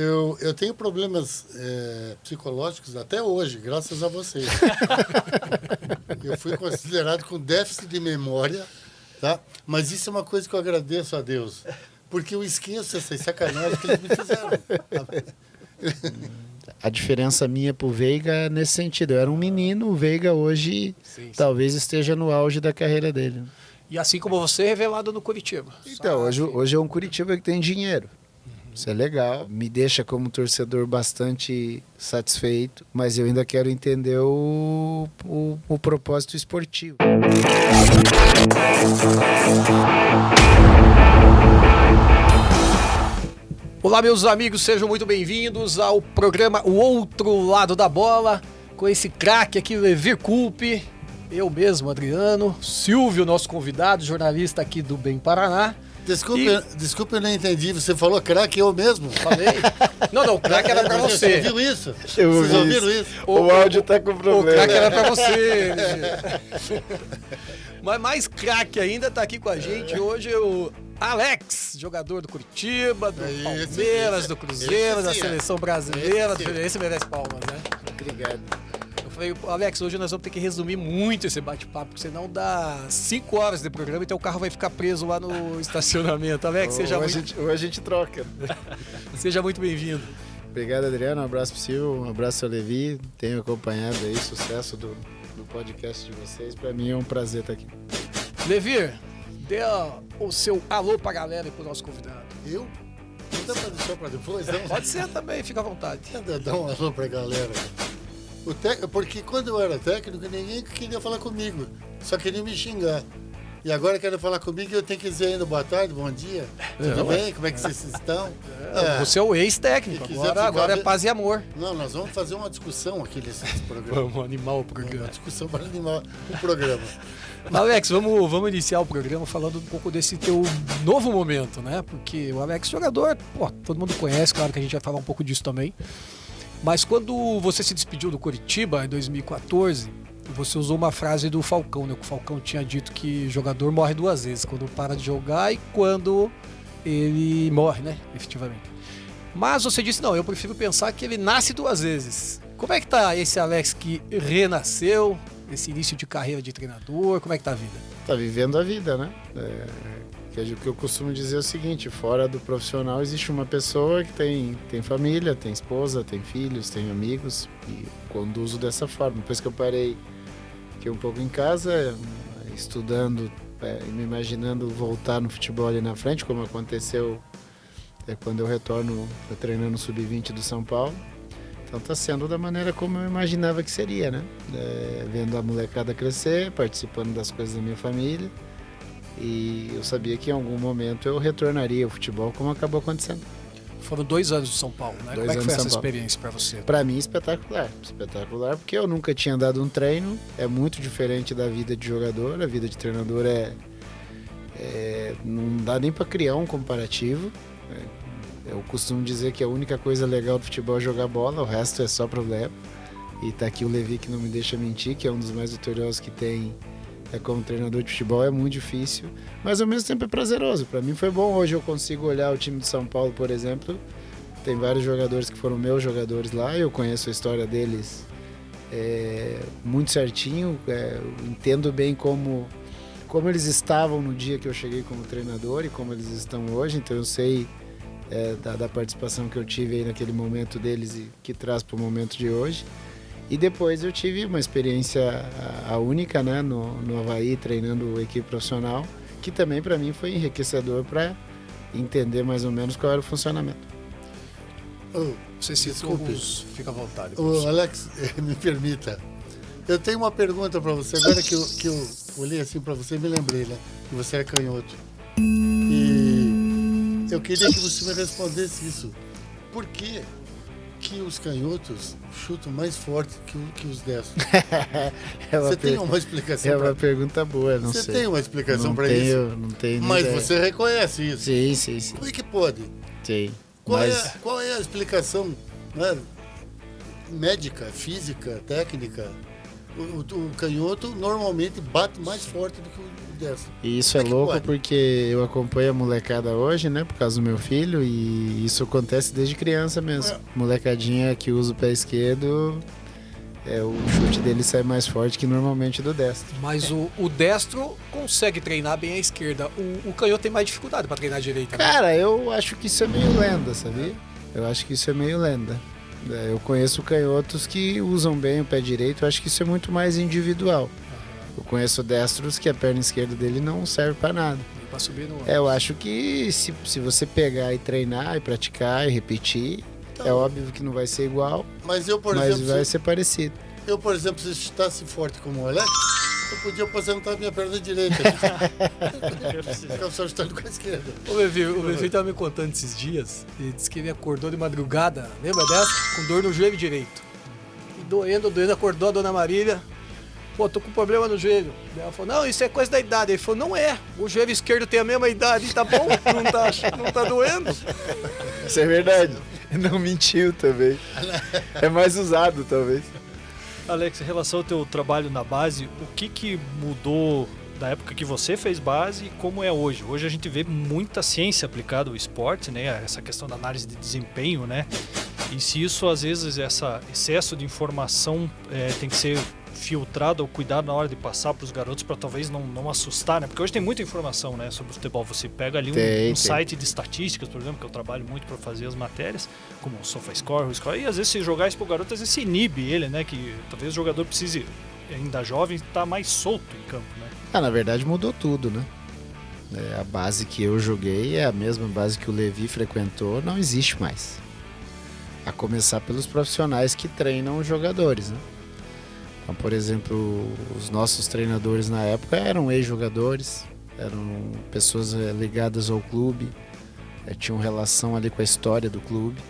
Eu tenho problemas psicológicos até hoje, graças a vocês. Eu fui considerado com déficit de memória, tá? Mas isso é uma coisa que eu agradeço a Deus, porque eu esqueço essas sacanagens que eles me fizeram. A diferença minha pro Veiga é nesse sentido. Eu era um menino, o Veiga hoje talvez esteja no auge da carreira dele. E assim como você, revelado no Curitiba. Então, hoje é um Curitiba que tem dinheiro. Isso é legal, me deixa como torcedor bastante satisfeito, mas eu ainda quero entender o propósito esportivo. Olá, meus amigos, sejam muito bem-vindos ao programa O Outro Lado da Bola, com esse craque aqui, Levir Culpe, eu mesmo, Adriano, Silvio, nosso convidado, jornalista aqui do Bem Paraná. Desculpe, eu não entendi. Você falou craque, eu mesmo? Falei? Não, o craque era pra você. Você ouviu isso? Vocês ouviram isso? O áudio tá com problema. O craque era pra você. Mas mais craque ainda tá aqui com a gente hoje o Alex, jogador do Curitiba, do Palmeiras, do Cruzeiro, da Seleção Brasileira. Esse merece palmas, né? Obrigado. Eu falei, Alex, hoje nós vamos ter que resumir muito esse bate-papo, porque senão dá 5 horas de programa e teu carro vai ficar preso lá no estacionamento. Alex, Ou a gente troca. Seja muito bem-vindo. Obrigado, Adriano. Um abraço pro Silvio, um abraço ao Levi. Tenho acompanhado aí o sucesso do podcast de vocês. Para mim é um prazer estar aqui. Levir, dê o seu alô pra galera e pro nosso convidado. Eu? Não dá pra deixar pra depois, não? Pode ser também, fica à vontade. Dá um alô pra galera. Porque quando eu era técnico, ninguém queria falar comigo. Só queria me xingar. E agora querem falar comigo e eu tenho que dizer ainda boa tarde, bom dia. Tudo bem? Como é que vocês estão? Você é o ex-técnico, agora é paz e amor. Não, nós vamos fazer uma discussão aqui nesse programa. Vamos animar o programa. Uma discussão para animar o programa. Alex, vamos iniciar o programa falando um pouco desse teu novo momento, né? Porque o Alex, jogador, todo mundo conhece, claro que a gente vai falar um pouco disso também. Mas quando você se despediu do Curitiba em 2014, você usou uma frase do Falcão, né? O Falcão tinha dito que jogador morre 2 vezes, quando para de jogar e quando ele morre, né? Efetivamente. Mas você disse, não, eu prefiro pensar que ele nasce 2 vezes. Como é que tá esse Alex que renasceu, esse início de carreira de treinador? Como é que tá a vida? Tá vivendo a vida, né? O que eu costumo dizer é o seguinte, fora do profissional existe uma pessoa que tem família, tem esposa, tem filhos, tem amigos e conduzo dessa forma. Depois que eu parei aqui um pouco em casa, estudando e me imaginando voltar no futebol ali na frente, como aconteceu quando eu retorno treinando o Sub-20 do São Paulo. Então está sendo da maneira como eu imaginava que seria, né? Vendo a molecada crescer, participando das coisas da minha família. E eu sabia que em algum momento eu retornaria ao futebol, como acabou acontecendo. Foram 2 anos de São Paulo, né? Como é que foi essa experiência para você? Para mim, espetacular. Espetacular, porque eu nunca tinha dado um treino. É muito diferente da vida de jogador. A vida de treinador não dá nem para criar um comparativo. Eu costumo dizer que a única coisa legal do futebol é jogar bola, o resto é só problema. E tá aqui o Levi que não me deixa mentir, que é um dos mais vitoriosos que tem como treinador de futebol. É muito difícil, mas ao mesmo tempo é prazeroso. Para mim foi bom. Hoje eu consigo olhar o time de São Paulo, por exemplo. Tem vários jogadores que foram meus jogadores lá. Eu conheço a história deles muito certinho. Entendo bem como eles estavam no dia que eu cheguei como treinador e como eles estão hoje. Então eu sei da participação que eu tive aí naquele momento deles e que traz para o momento de hoje. E depois eu tive uma experiência a única, né, no Avaí, treinando a equipe profissional, que também para mim foi enriquecedor para entender mais ou menos qual era o funcionamento. Você se alguns, fica à vontade. Alex, me permita. Eu tenho uma pergunta para você. Agora que eu olhei assim para você, me lembrei, né, que você é canhoto. E eu queria que você me respondesse isso. Por que os canhotos chutam mais forte que os destros? Você tem uma explicação? É uma pergunta boa, não sei. Você tem uma explicação para isso? Não tenho. Mas você reconhece isso? Sim. Como é que pode? Sim. Qual é a explicação, né, médica, física, técnica? o canhoto normalmente bate mais forte do que o destro. E isso é louco porque eu acompanho a molecada hoje, né? Por causa do meu filho, e isso acontece desde criança mesmo. Molecadinha que usa o pé esquerdo, o chute dele sai mais forte que normalmente do destro. Mas o destro consegue treinar bem a esquerda. O canhoto tem mais dificuldade para treinar a direita. Né? Cara, eu acho que isso é meio lenda, sabia? Eu acho que isso é meio lenda. Eu conheço canhotos que usam bem o pé direito, eu acho que isso é muito mais individual. Eu conheço destros que a perna esquerda dele não serve para nada. Pra subir no... Eu acho que se você pegar e treinar e praticar e repetir, então, é óbvio que não vai ser igual, mas vai ser parecido. Eu, por exemplo, se eu chutasse forte como o Alex, eu podia aposentar a minha perna direita. Eu só chutando com a esquerda. O Levi estava me contando esses dias, ele disse que ele acordou de madrugada, lembra dessa? Com dor no joelho direito. E doendo, acordou a dona Marília. Pô, tô com problema no joelho. Ela falou, não, isso é coisa da idade. Ele falou, não é, o joelho esquerdo tem a mesma idade, tá bom? Não tá doendo. Isso é verdade. Não mentiu também. É mais usado, talvez. Alex, em relação ao teu trabalho na base, o que mudou da época que você fez base e como é hoje? Hoje a gente vê muita ciência aplicada ao esporte, né? Essa questão da análise de desempenho, né? E se isso, às vezes, esse excesso de informação tem que ser filtrado ou cuidado na hora de passar para os garotos para talvez não assustar, né? Porque hoje tem muita informação, né, sobre o futebol. Você pega ali um site de estatísticas, por exemplo, que eu trabalho muito para fazer as matérias, como o SofaScore, o Score, e às vezes se jogar isso para o garoto, às vezes se inibe ele, né? Que talvez o jogador precise, ainda jovem, estar mais solto em campo, né? Na verdade mudou tudo, né? A base que eu joguei é a mesma base que o Levi frequentou, não existe mais. A começar pelos profissionais que treinam os jogadores, né? Então, por exemplo, os nossos treinadores na época eram ex-jogadores, eram pessoas ligadas ao clube, tinham relação ali com a história do clube.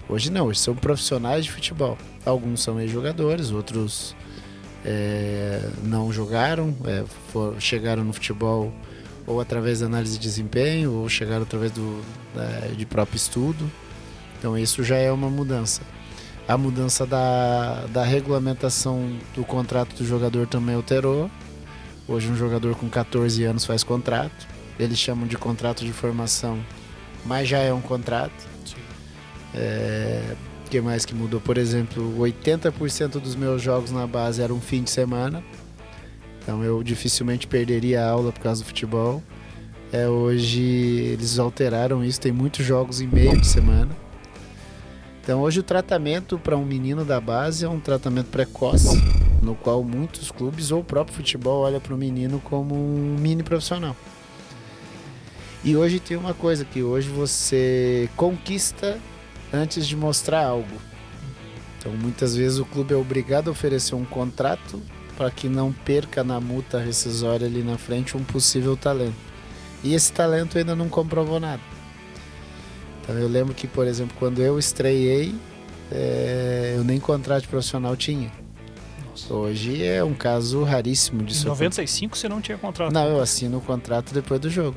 Hoje não, hoje são profissionais de futebol. Alguns são ex-jogadores, outros não jogaram, chegaram no futebol ou através da análise de desempenho, ou chegaram através de próprio estudo. Então isso já é uma mudança. A mudança da regulamentação do contrato do jogador também alterou. Hoje um jogador com 14 anos faz contrato. Eles chamam de contrato de formação, mas já é um contrato. O que mais que mudou? Por exemplo, 80% dos meus jogos na base eram um fim de semana. Então eu dificilmente perderia a aula por causa do futebol. Hoje eles alteraram isso, tem muitos jogos em meio de semana. Então hoje o tratamento para um menino da base é um tratamento precoce, no qual muitos clubes ou o próprio futebol olha para o menino como um mini profissional. E hoje tem uma coisa, que hoje você conquista antes de mostrar algo. Então muitas vezes o clube é obrigado a oferecer um contrato para que não perca na multa rescisória ali na frente um possível talento. E esse talento ainda não comprovou nada. Então eu lembro que, por exemplo, quando eu estreiei, eu nem contrato profissional tinha. Nossa. Hoje é um caso raríssimo disso. Em 95 você não tinha contrato? Não, eu assino o contrato depois do jogo.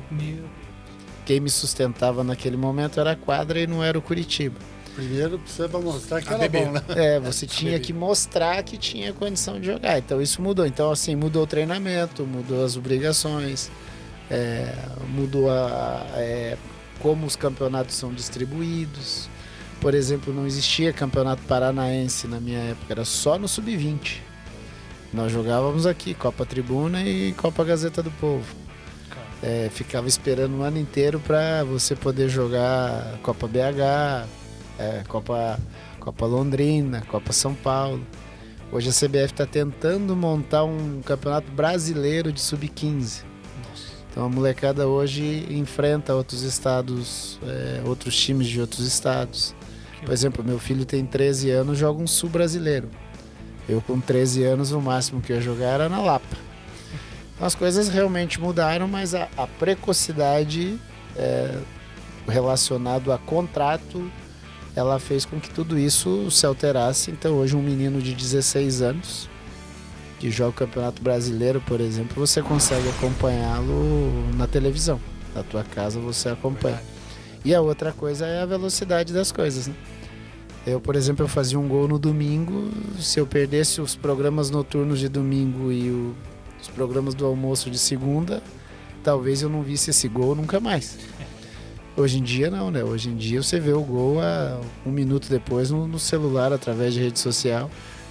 Quem me sustentava naquele momento era a quadra e não era o Curitiba. Primeiro precisa mostrar que era bom, né? Você tinha que mostrar que tinha condição de jogar. Então isso mudou. Então assim, mudou o treinamento, mudou as obrigações, mudou como os campeonatos são distribuídos. Por exemplo, não existia campeonato paranaense na minha época, era só no Sub-20. Nós jogávamos aqui Copa Tribuna e Copa Gazeta do Povo. Ficava esperando o ano inteiro para você poder jogar Copa BH, Copa Londrina, Copa São Paulo. Hoje a CBF está tentando montar um campeonato brasileiro de Sub-15. Então a molecada hoje enfrenta outros estados, outros times de outros estados. Por exemplo, meu filho tem 13 anos, joga um sul brasileiro. Eu com 13 anos, o máximo que eu ia jogar era na Lapa. Então as coisas realmente mudaram, mas a precocidade relacionado a contrato, ela fez com que tudo isso se alterasse. Então hoje um menino de 16 anos que joga o Campeonato Brasileiro, por exemplo, você consegue acompanhá-lo na televisão. Na tua casa você acompanha. E a outra coisa é a velocidade das coisas, né? Eu, por exemplo, eu fazia um gol no domingo, se eu perdesse os programas noturnos de domingo e os programas do almoço de segunda, talvez eu não visse esse gol nunca mais. Hoje em dia não, né? Hoje em dia você vê o gol um minuto depois no celular, através de rede social.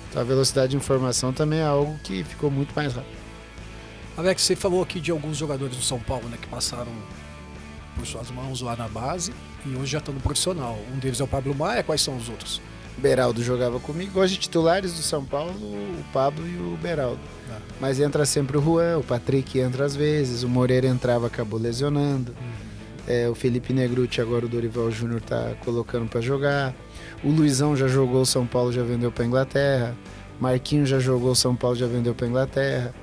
Então a velocidade de informação também é algo que ficou muito mais rápido. Alex, você falou aqui de alguns jogadores do São Paulo, né, que passaram por suas mãos lá na base e hoje já estão no profissional. Um deles é o Pablo Maia, quais são os outros? Beraldo jogava comigo. Hoje titulares do São Paulo, o Pablo e o Beraldo. Mas entra sempre o Juan, o Patrick entra às vezes, o Moreira entrava, acabou lesionando. O Felipe Negrucci, agora o Dorival Júnior tá colocando para jogar. O Luizão já jogou o São Paulo, já vendeu para Inglaterra. Marquinhos já jogou o São Paulo, já vendeu para Inglaterra.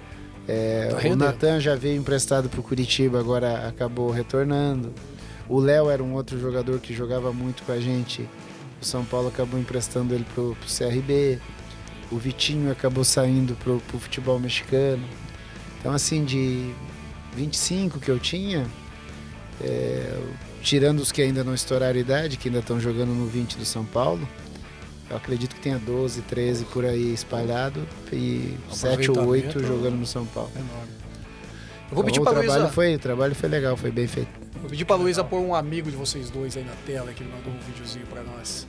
O Natan já veio emprestado para o Curitiba, agora acabou retornando. O Léo era um outro jogador que jogava muito com a gente. O São Paulo acabou emprestando ele pro CRB. O Vitinho acabou saindo pro futebol mexicano. Então, assim, de 25 que eu tinha, tirando os que ainda não estouraram a idade, que ainda estão jogando no 20 do São Paulo, eu acredito que tenha 12, 13 por aí espalhado e 7 ou 8 jogando no São Paulo. Enorme. Eu vou pedir Então, para Luísa. O trabalho foi legal, foi bem feito. Vou pedir para Luísa pôr um amigo de vocês dois aí na tela, que ele mandou um videozinho para nós.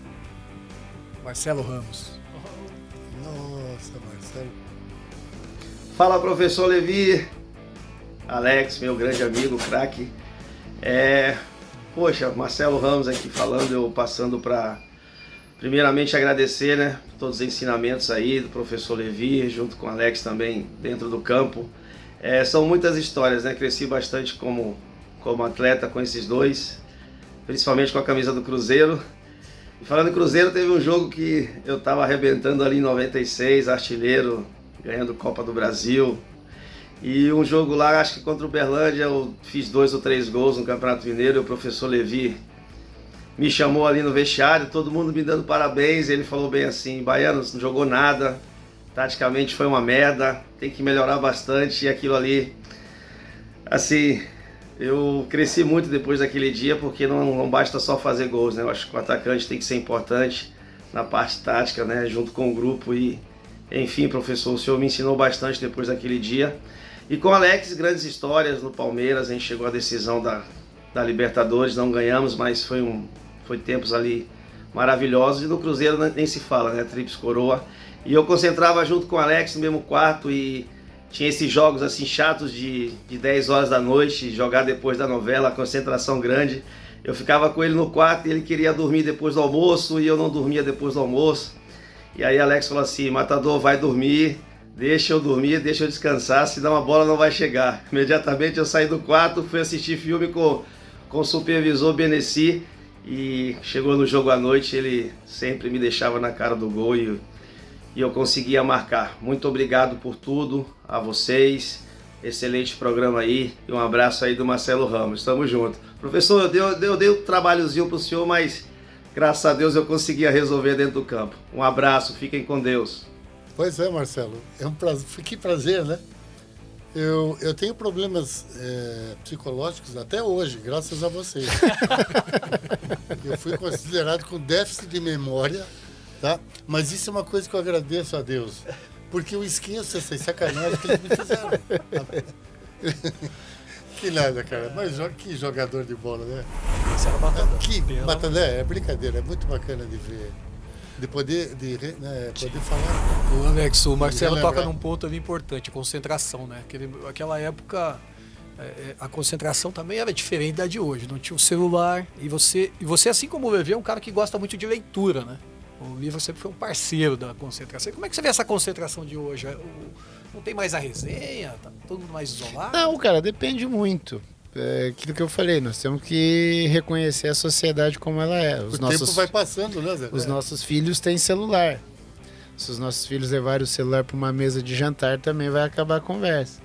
Marcelo Ramos. Nossa, Marcelo. Fala, professor Levi. Alex, meu grande amigo, craque. Poxa, Marcelo Ramos aqui falando, eu passando para primeiramente agradecer, né, todos os ensinamentos aí do professor Levi, junto com o Alex também dentro do campo. São muitas histórias, né? Cresci bastante como atleta com esses dois, principalmente com a camisa do Cruzeiro. E falando em Cruzeiro, teve um jogo que eu estava arrebentando ali em 96, artilheiro, ganhando Copa do Brasil. E um jogo lá, acho que contra o Uberlândia, eu fiz 2 ou 3 gols no Campeonato Mineiro e o professor Levi me chamou ali no vestiário, todo mundo me dando parabéns. Ele falou bem assim: Baiano, não jogou nada, taticamente foi uma merda, tem que melhorar bastante. E aquilo ali, assim, eu cresci muito depois daquele dia, porque não basta só fazer gols, né? Eu acho que o atacante tem que ser importante na parte tática, né? Junto com o grupo. E enfim, professor, o senhor me ensinou bastante depois daquele dia. E com o Alex, grandes histórias no Palmeiras. A gente chegou à decisão da Libertadores, não ganhamos, mas foi tempos ali maravilhosos. E no Cruzeiro nem se fala, né? Tríplice coroa. E eu concentrava junto com o Alex no mesmo quarto e tinha esses jogos assim chatos de 10 horas da noite, jogar depois da novela, concentração grande. Eu ficava com ele no quarto e ele queria dormir depois do almoço e eu não dormia depois do almoço. E aí Alex falou assim: Matador, vai dormir, deixa eu dormir, deixa eu descansar, senão a bola não vai chegar. Imediatamente eu saí do quarto, fui assistir filme com o supervisor Beneci e chegou no jogo à noite, ele sempre me deixava na cara do gol e eu conseguia marcar. Muito obrigado por tudo, a vocês, excelente programa aí e um abraço aí do Marcelo Ramos, tamo junto. Professor, eu dei um trabalhozinho pro senhor, mas graças a Deus eu conseguia resolver dentro do campo. Um abraço, fiquem com Deus. Pois é, Marcelo, é um prazer, que prazer, né? Eu tenho problemas psicológicos até hoje, graças a vocês. Eu fui considerado com déficit de memória, tá? Mas isso é uma coisa que eu agradeço a Deus, porque eu esqueço essas sacanagens que eles me fizeram. Que nada, cara, mas que jogador de bola, né? Esse era o Matador. Que Matandé, é brincadeira, é muito bacana de ver. De poder falar. O Alex, o Marcelo toca lembrar. num ponto ali importante, concentração, né? Aquela época, a concentração também era diferente da de hoje, não tinha o celular. E você, assim como o Levi, é um cara que gosta muito de leitura, né? O livro sempre foi um parceiro da concentração. E como é que você vê essa concentração de hoje? Não tem mais a resenha? Tá todo mundo mais isolado? Não, cara, depende muito. Aquilo que eu falei, nós temos que reconhecer a sociedade como ela é. O tempo vai passando, né, Zé? Os nossos filhos têm celular. Se os nossos filhos levarem o celular para uma mesa de jantar, também vai acabar a conversa.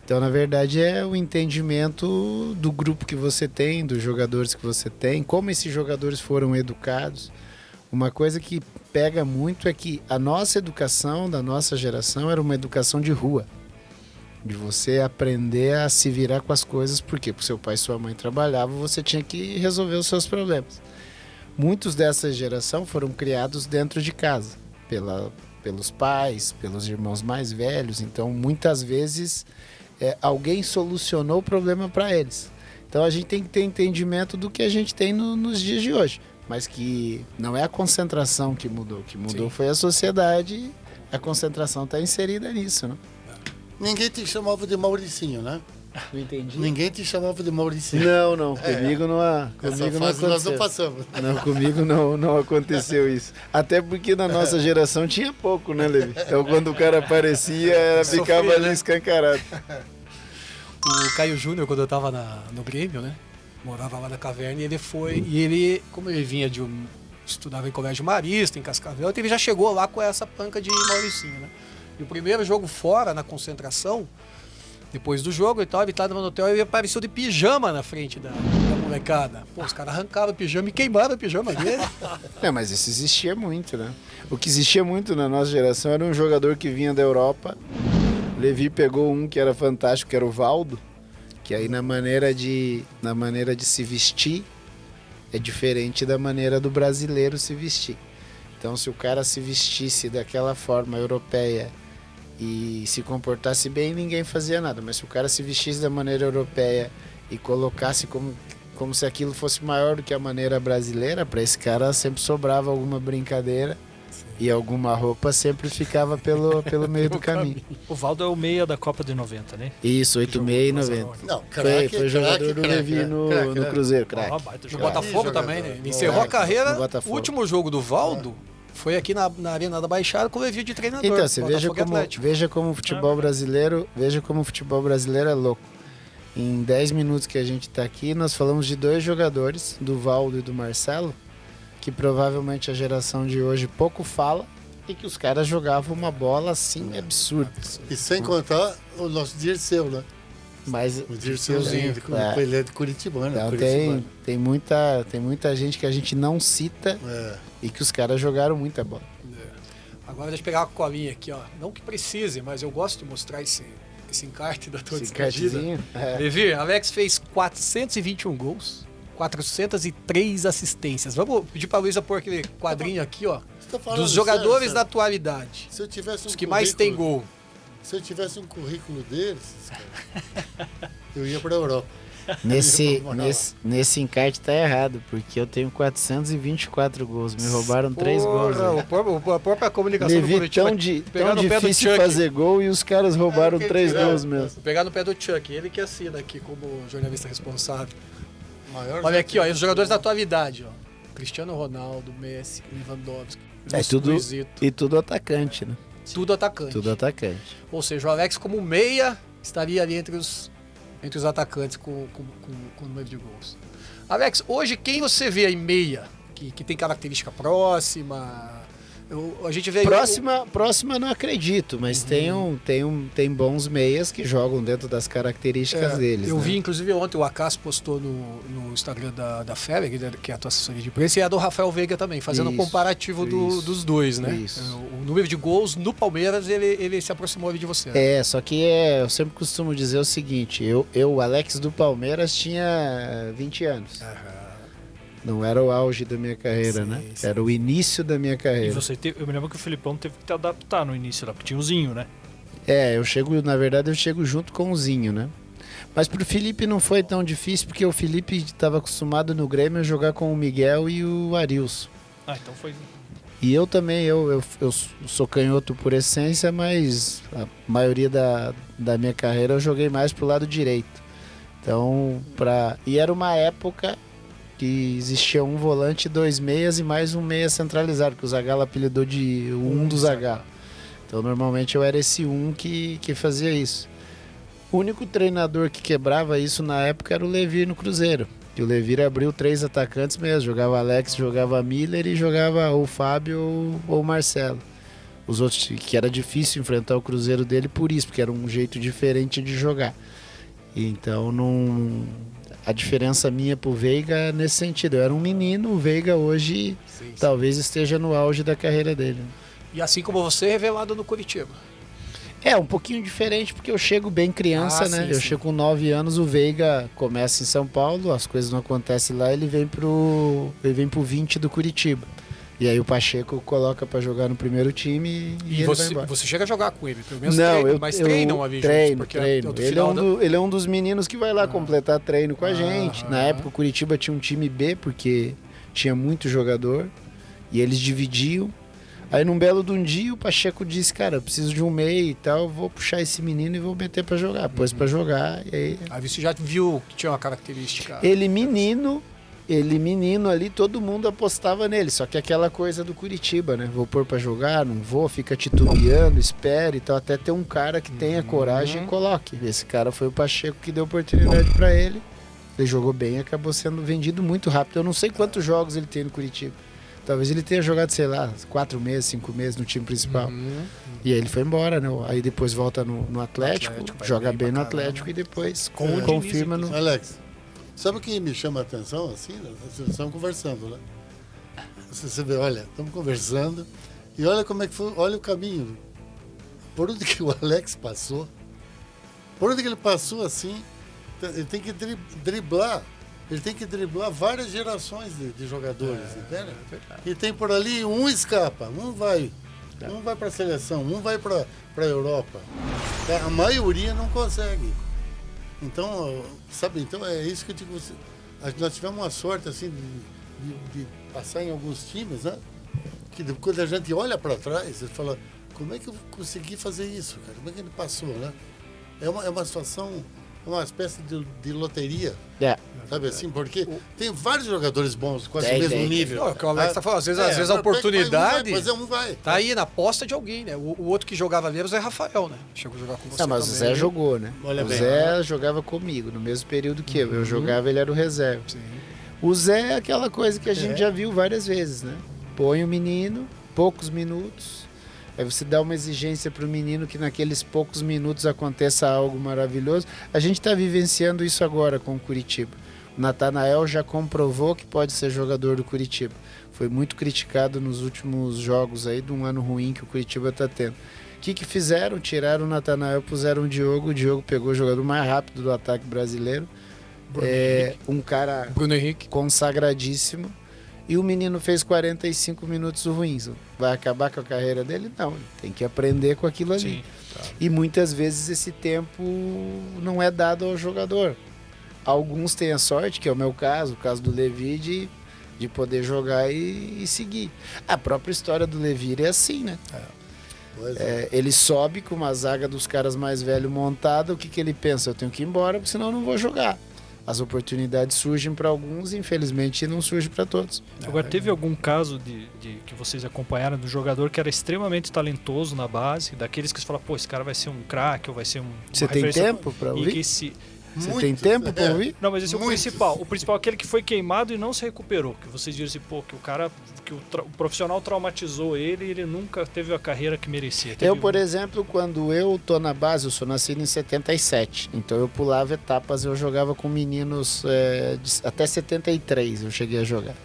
Então, na verdade, é o entendimento do grupo que você tem, dos jogadores que você tem, como esses jogadores foram educados. Uma coisa que pega muito é que a nossa educação, da nossa geração, era uma educação de rua. De você aprender a se virar com as coisas, porque seu pai e sua mãe trabalhavam, você tinha que resolver os seus problemas. Muitos dessa geração foram criados dentro de casa, pelos pais, pelos irmãos mais velhos. Então, muitas vezes, alguém solucionou o problema para eles. Então, a gente tem que ter entendimento do que a gente tem nos dias de hoje. Mas que não é a concentração que mudou. O que mudou foi a sociedade e a concentração está inserida nisso, né? Ninguém te chamava de Mauricinho, né? Não entendi. Ninguém te chamava de Mauricinho. Não. Comigo não Essa comigo fase não nós não aconteceu. passamos. Não, comigo não aconteceu isso. Até porque na nossa geração tinha pouco, né, Levi? Então quando o cara aparecia, ficava ali escancarado. O Caio Júnior, quando eu tava no Grêmio, né? Morava lá na Caverna e ele foi. E ele, como ele vinha estudava em colégio marista, em Cascavel, então ele já chegou lá com essa panca de Mauricinho, né? E o primeiro jogo fora, na concentração, depois do jogo e tal, ele estava no hotel e ele apareceu de pijama na frente da molecada. Pô, os caras arrancaram o pijama e queimaram o pijama dele. Mas isso existia muito, né? O que existia muito na nossa geração era um jogador que vinha da Europa. Levi pegou um que era fantástico, que era o Valdo, que aí na maneira de se vestir é diferente da maneira do brasileiro se vestir. Então, se o cara se vestisse daquela forma europeia e se comportasse bem, ninguém fazia nada. Mas se o cara se vestisse da maneira europeia e colocasse como se aquilo fosse maior do que a maneira brasileira, para esse cara sempre sobrava alguma brincadeira. E alguma roupa sempre ficava pelo meio do caminho. O Valdo é o meia da Copa de 90, né? Isso, 86 e 90. Não, craque, Foi jogador craque, do craque, Levi no craque. Cruzeiro, Ó, craque. baita No jogador. Botafogo jogador. também, né? Ele É, encerrou a carreira. no Botafogo. O último jogo do Valdo foi aqui na Arena da Baixada com o Levi de treinador. Então, você Botafogo veja como o futebol brasileiro é louco. Em 10 minutos que a gente está aqui, nós falamos de 2 jogadores, do Valdo e do Marcelo, que provavelmente a geração de hoje pouco fala, e que os caras jogavam uma bola assim absurda. E sem contar o nosso Dirceu, né? Mas O Dirceuzinho, ele é de Curitibano. então, Curitibano. tem muita gente que a gente não cita e que os caras jogaram muita bola. Agora deixa eu pegar uma colinha aqui, ó. Não que precise, mas eu gosto de mostrar esse encarte da tua Esse despedida. cartezinho. Levi, Alex fez 421 gols, 403 assistências. Vamos pedir pra Luísa pôr aquele quadrinho aqui, ó. Você tá falando Dos jogadores sério, da atualidade. Se eu tivesse Os que mais tem gol. Se eu tivesse um currículo deles, cara, eu ia pra Europa. Nesse encarte tá errado, porque eu tenho 424 gols. Me roubaram 3 gols. Né? A própria comunicação Levi, do Curitiba. tão difícil fazer gol e os caras roubaram 3 gols mesmo. Vou pegar no pé do Chuck, ele que assina aqui como jornalista responsável. Maior Olha aqui, ó, os jogadores da atualidade, ó. Cristiano Ronaldo, Messi, Lewandowski, Luizito. E tudo atacante, né? Tudo atacante. Tudo atacante. Ou seja, o Alex como meia estaria ali entre os atacantes com o número de gols. Alex, hoje quem você vê aí meia, que tem característica próxima? A gente vê Próxima não acredito, mas tem bons meias que jogam dentro das características deles. Eu né? vi, inclusive, ontem o Acas postou no Instagram da Feber, que é a tua assessoria de imprensa, e a do Rafael Veiga também, fazendo um comparativo dos dois, né? Isso. O número de gols no Palmeiras, ele se aproximou ali de você. Só que eu sempre costumo dizer o seguinte, o Alex do Palmeiras tinha 20 anos. Não era o auge da minha carreira, né? Sim. Era o início da minha E carreira. eu me lembro que o Filipão teve que te adaptar no início lá, porque tinha o Zinho, né? Eu chego junto com o Zinho, né? Mas pro Felipe não foi tão difícil, porque o Felipe estava acostumado no Grêmio a jogar com o Miguel e o Arilson. Ah, então foi. E eu também, eu sou canhoto por essência, mas a maioria da minha carreira eu joguei mais pro lado direito. Então, e era uma época que existia um volante, 2 meias e mais um meia centralizado, que o Zagallo apelidou de um do Zagallo. Então, normalmente eu era esse que fazia isso. O único treinador que quebrava isso na época era o Levi no Cruzeiro. Que o Levi abriu 3 atacantes mesmo. Jogava Alex, jogava Miller e jogava ou Fábio ou o Marcelo. Os outros, que era difícil enfrentar o Cruzeiro dele por isso, porque era um jeito diferente de jogar. Então, a diferença minha pro Veiga é nesse sentido. Eu era um menino, o Veiga hoje talvez esteja no auge da carreira dele. E assim como você, revelado no Curitiba. É, um pouquinho diferente, porque eu chego bem criança, né? Sim, Eu sim. chego com 9 anos, o Veiga começa em São Paulo, as coisas não acontecem lá, ele vem pro 20 do Curitiba. E aí o Pacheco coloca pra jogar no primeiro time e ele vai você, embora. você chega a jogar com ele, pelo menos Não, treino, eu, mas eu treinam ali treino, juntos, porque treino. é do Ele, final ele é um dos meninos que vai lá completar treino com a gente. Na Aham. época o Curitiba tinha um time B, porque tinha muito jogador, e eles dividiam. Aí num belo de um dia o Pacheco disse, cara, eu preciso de um meio e tal, vou puxar esse menino e vou meter pra jogar. Pôs pra jogar, e aí... Aí você já viu que tinha uma característica. Ele menino ali, todo mundo apostava nele, só que aquela coisa do Curitiba, né? Vou pôr pra jogar, não vou, fica titubeando, espera e tal, até ter um cara que tenha coragem e coloque. Esse cara foi o Pacheco que deu oportunidade pra ele. Ele jogou bem e acabou sendo vendido muito rápido. Eu não sei quantos jogos ele tem no Curitiba. Talvez ele tenha jogado, sei lá, 4 meses, 5 meses no time principal. E aí ele foi embora, né? Aí depois volta no Atlético, Vai joga bem bem no pra caramba. Atlético e depois Com o confirma Diniz, no... Alex, sabe o que me chama a atenção, assim? Nós estamos conversando, né? Você vê, olha, estamos conversando e olha como é que foi, olha o caminho. Por onde que o Alex passou, por onde que ele passou, assim, ele tem que driblar. Ele tem que driblar várias gerações de jogadores, entende? E tem por ali, um escapa, um vai para a seleção, um vai para a Europa. A maioria não consegue. Então, sabe, então é isso que eu digo. Nós tivemos uma sorte assim de passar em alguns times, né? Que quando a gente olha para trás, ele fala, como é que eu consegui fazer isso, cara? Como é que ele passou, né? É uma situação, é uma espécie de loteria. É. Sabe assim? Porque tem vários jogadores bons, quase o mesmo nível. Não, é o que o Alex tá falando, às vezes a agora oportunidade Mas um vai. tá aí na aposta de alguém, né? O outro que jogava menos é Rafael, né? Chegou a jogar com você Não, mas também. o Zé jogou, né? Olha o bem. Zé jogava comigo, no mesmo período que eu. Eu jogava, ele era o reserva. Sim. O Zé é aquela coisa que a gente já viu várias vezes, né? Põe o menino, poucos minutos. Aí você dá uma exigência pro menino que naqueles poucos minutos aconteça algo maravilhoso. A gente está vivenciando isso agora com o Curitiba. O Natanael já comprovou que pode ser jogador do Curitiba. Foi muito criticado nos últimos jogos aí de um ano ruim que o Curitiba está tendo. O que fizeram? Tiraram o Natanael, puseram o Diogo pegou o jogador mais rápido do ataque brasileiro. Um cara Bruno Henrique. consagradíssimo. E o menino fez 45 minutos ruins. Vai acabar com a carreira dele? Não, ele tem que aprender com aquilo ali. Sim. E muitas vezes esse tempo não é dado ao jogador. Alguns têm a sorte, que é o meu caso, o caso do Levi, de poder jogar e seguir. A própria história do Levi é assim, né? Pois é. Ele sobe com uma zaga dos caras mais velhos montada, o que ele pensa? Eu tenho que ir embora, porque senão eu não vou jogar. As oportunidades surgem para alguns, infelizmente não surgem para todos. Agora, teve algum caso que vocês acompanharam do jogador que era extremamente talentoso na base, daqueles que você fala, pô, esse cara vai ser um craque ou vai ser um. Você tem tempo para E ouvir? que se... Você Muitos, tem tempo para ouvir? Não, mas esse é o Muitos. principal. O principal é aquele que foi queimado e não se recuperou. Que vocês viram assim, pô, que o cara, que o profissional traumatizou ele e ele nunca teve a carreira que merecia. Eu, por exemplo, quando eu tô na base, eu sou nascido em 77, então eu pulava etapas, eu jogava com meninos até 73, eu cheguei a jogar.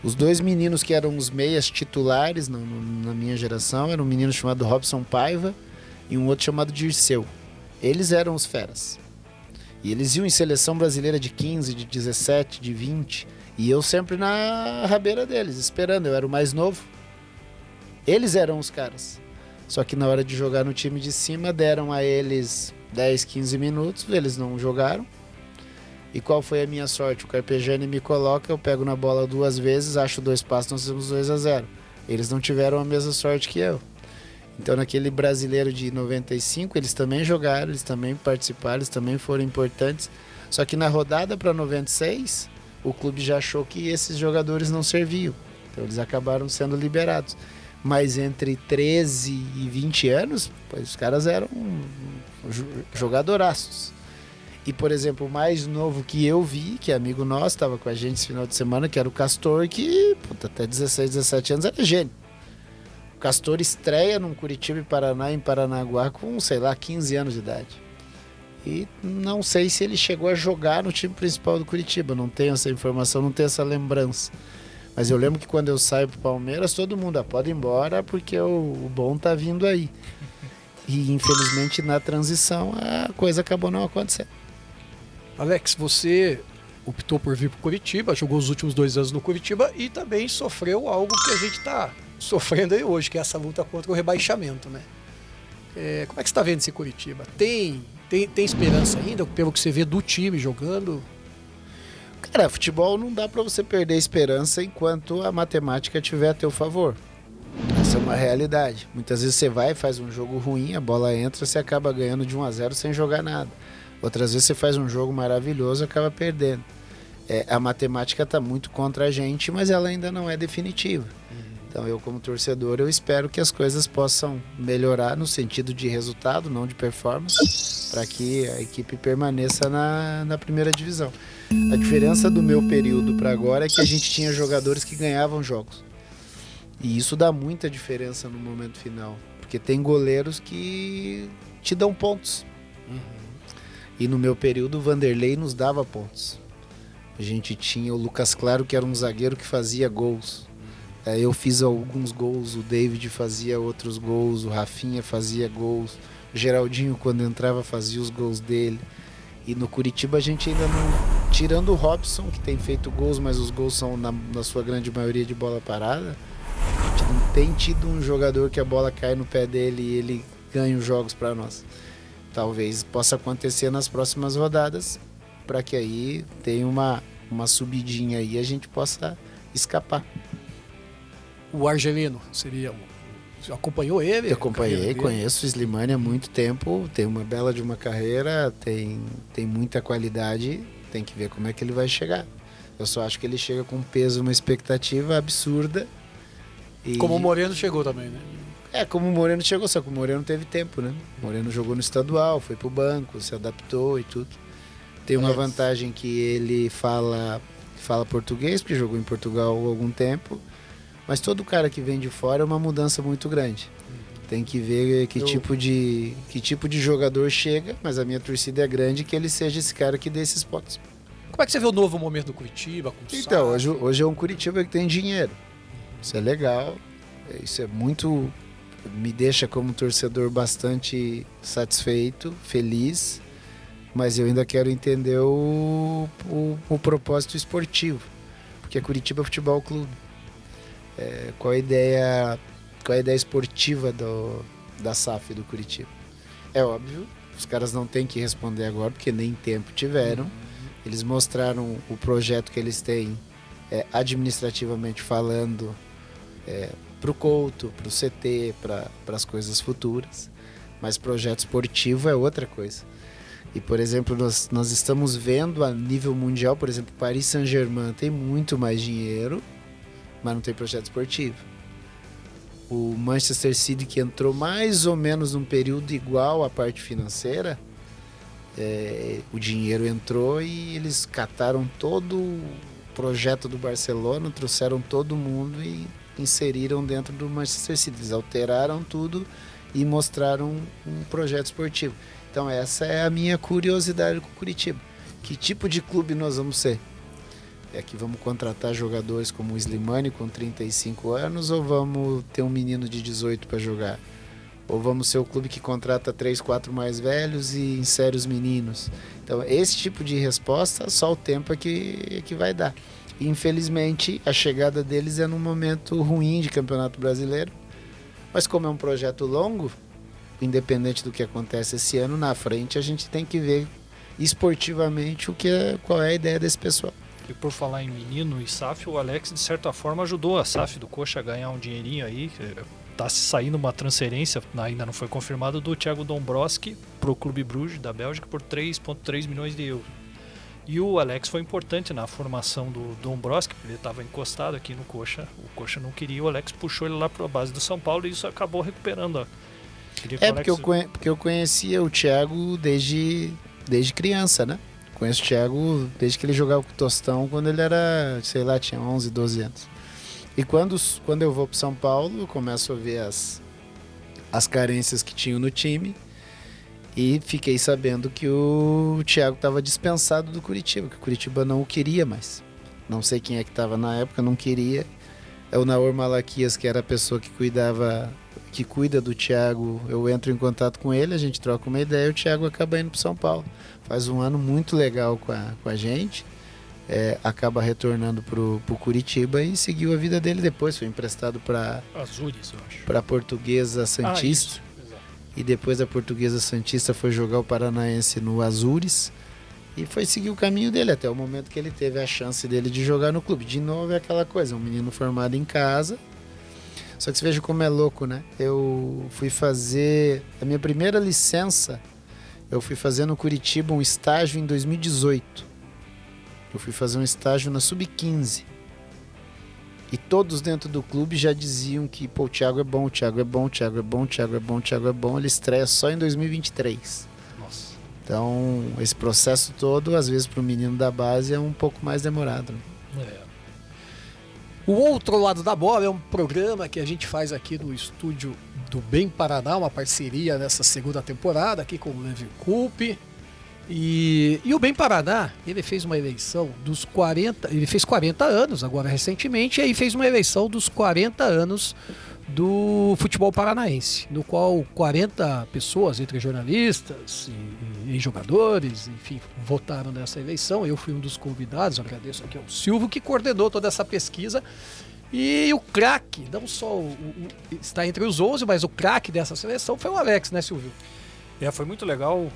Os dois meninos que eram os meias titulares na minha geração, era um menino chamado Robson Paiva e um outro chamado Dirceu. Eles eram os feras. E eles iam em seleção brasileira de 15, de 17, de 20. E eu sempre na rabeira deles, esperando. Eu era o mais novo. Eles eram os caras. Só que na hora de jogar no time de cima, deram a eles 10, 15 minutos. Eles não jogaram. E qual foi a minha sorte? O Carpegiani me coloca, eu pego na bola 2 vezes, acho 2 passos, nós fizemos 2-0. Eles não tiveram a mesma sorte que eu. Então, naquele brasileiro de 95, eles também jogaram, eles também participaram, eles também foram importantes. Só que na rodada para 96, o clube já achou que esses jogadores não serviam. Então, eles acabaram sendo liberados. Mas entre 13 e 20 anos, pois, os caras eram jogadoraços. E, por exemplo, o mais novo que eu vi, que é amigo nosso, estava com a gente esse final de semana, que era o Castor, que até 16, 17 anos era gênio. O Castor estreia num Curitiba e Paraná, em Paranaguá, com, sei lá, 15 anos de idade. E não sei se ele chegou a jogar no time principal do Curitiba, não tenho essa informação, não tenho essa lembrança. Mas eu lembro que quando eu saio pro Palmeiras, todo mundo pode ir embora, porque o bom tá vindo aí. E infelizmente na transição a coisa acabou não acontecendo. Alex, você optou por vir para o Curitiba, jogou os últimos 2 anos no Curitiba e também sofreu algo que a gente está sofrendo aí hoje, que é essa luta contra o rebaixamento, né? Como é que você está vendo esse Curitiba? Tem esperança ainda, pelo que você vê do time jogando? Cara, futebol não dá para você perder a esperança enquanto a matemática estiver a teu favor. Essa é uma realidade. Muitas vezes você vai, faz um jogo ruim, a bola entra, você acaba ganhando de 1-0 sem jogar nada. Outras vezes você faz um jogo maravilhoso e acaba perdendo. A matemática está muito contra a gente, mas ela ainda não é definitiva. Então eu, como torcedor, eu espero que as coisas possam melhorar no sentido de resultado, não de performance, para que a equipe permaneça na primeira divisão. A diferença do meu período para agora é que a gente tinha jogadores que ganhavam jogos. E isso dá muita diferença no momento final, porque tem goleiros que te dão pontos. E no meu período o Vanderlei nos dava pontos. A gente tinha o Lucas Claro, que era um zagueiro que fazia gols. Eu fiz alguns gols, o David fazia outros gols, o Rafinha fazia gols, o Geraldinho quando entrava fazia os gols dele. E no Curitiba a gente ainda não... Tirando o Robson, que tem feito gols, mas os gols são na sua grande maioria de bola parada, a gente não tem tido um jogador que a bola cai no pé dele e ele ganha os jogos para nós. Talvez possa acontecer nas próximas rodadas, para que aí tenha uma subidinha aí e a gente possa escapar. O Argelino seria... Você acompanhou ele? Eu acompanhei, conheço o Slimani há muito tempo, tem uma bela de uma carreira, tem muita qualidade, tem que ver como é que ele vai chegar. Eu só acho que ele chega com um peso, uma expectativa absurda. Como o Moreno chegou também, né? Como o Moreno chegou, só que o Moreno teve tempo, né? O Moreno jogou no estadual, foi pro banco, se adaptou e tudo. Tem uma vantagem que ele fala português, porque jogou em Portugal há algum tempo. Mas todo cara que vem de fora é uma mudança muito grande. Tem que ver que tipo de jogador chega, mas a minha torcida é grande que ele seja esse cara que dê esses pontos. Como é que você vê o novo momento do Curitiba? Então, hoje é um Curitiba que tem dinheiro. Isso é legal, isso é muito... Me deixa como torcedor bastante satisfeito, feliz, mas eu ainda quero entender o propósito esportivo, porque é Curitiba Futebol Clube. Qual a ideia esportiva da SAF do Curitiba? É óbvio, os caras não têm que responder agora, porque nem tempo tiveram. Eles mostraram o projeto que eles têm, administrativamente falando, para o Couto, para o CT, para as coisas futuras. Mas projeto esportivo é outra coisa. E, por exemplo, nós estamos vendo a nível mundial, por exemplo, Paris Saint-Germain tem muito mais dinheiro, mas não tem projeto esportivo. O Manchester City, que entrou mais ou menos num período igual à parte financeira, o dinheiro entrou e eles cataram todo o projeto do Barcelona, trouxeram todo mundo e inseriram dentro do Manchester City. Eles alteraram tudo e mostraram um projeto esportivo. Então essa é a minha curiosidade com o Curitiba. Que tipo de clube nós vamos ser? Que vamos contratar jogadores como o Slimani com 35 anos ou vamos ter um menino de 18 para jogar? Ou vamos ser o clube que contrata 3, 4 mais velhos e insere os meninos? Então esse tipo de resposta só o tempo é que vai dar. Infelizmente, a chegada deles é num momento ruim de Campeonato Brasileiro, mas como é um projeto longo, independente do que acontece esse ano, na frente a gente tem que ver esportivamente qual é a ideia desse pessoal. E por falar em menino e SAF, o Alex de certa forma ajudou a SAF do Coxa a ganhar um dinheirinho aí. Tá saindo uma transferência, ainda não foi confirmado, do Thiago Dombrowski pro Clube Bruges da Bélgica por 3,3 milhões de euros. E o Alex foi importante na formação do Dombrowski, porque ele estava encostado aqui no Coxa. O Coxa não queria, o Alex puxou ele lá para a base do São Paulo e isso acabou recuperando. Porque eu conhecia o Thiago desde criança, né? Conheço o Thiago desde que ele jogava com o Tostão, quando ele era, sei lá, tinha 11, 12 anos. E quando eu vou para São Paulo, eu começo a ver as carências que tinham no time. E fiquei sabendo que o Thiago estava dispensado do Curitiba, que o Curitiba não o queria mais. Não sei quem é que estava na época, não queria. É o Naor Malaquias, que era a pessoa que que cuida do Thiago, eu entro em contato com ele, a gente troca uma ideia e o Thiago acaba indo para São Paulo. Faz um ano muito legal com a gente, acaba retornando pro Curitiba e seguiu a vida dele depois. Foi emprestado para Azures, eu acho. para a Portuguesa Santista. E depois da Portuguesa Santista foi jogar o Paranaense no Azures e foi seguir o caminho dele até o momento que ele teve a chance dele de jogar no clube. De novo é aquela coisa, um menino formado em casa. Só que você veja como é louco, né? Eu fui fazer a minha primeira licença, eu fui fazer no Curitiba um estágio em 2018. Eu fui fazer um estágio na Sub-15. E todos dentro do clube já diziam que, pô, o Thiago é bom, o Thiago é bom, o Thiago é bom, o Thiago é bom, o Thiago é bom. Ele estreia só em 2023. Nossa. Então, esse processo todo, às vezes, para o menino da base, é um pouco mais demorado. O Outro Lado da Bola é um programa que a gente faz aqui no estúdio do Bem Paraná, uma parceria nessa segunda temporada aqui com o Levi Coupe. E o Bem Paraná, ele fez uma eleição dos 40, ele fez 40 anos agora recentemente, e aí fez uma eleição dos 40 anos do futebol paranaense, no qual 40 pessoas, entre jornalistas e jogadores, enfim, votaram nessa eleição. Eu fui um dos convidados, agradeço aqui ao Silvio, que coordenou toda essa pesquisa. E o craque, não só está entre os 11, mas o craque dessa seleção foi o Alex, né, Silvio? Foi muito legal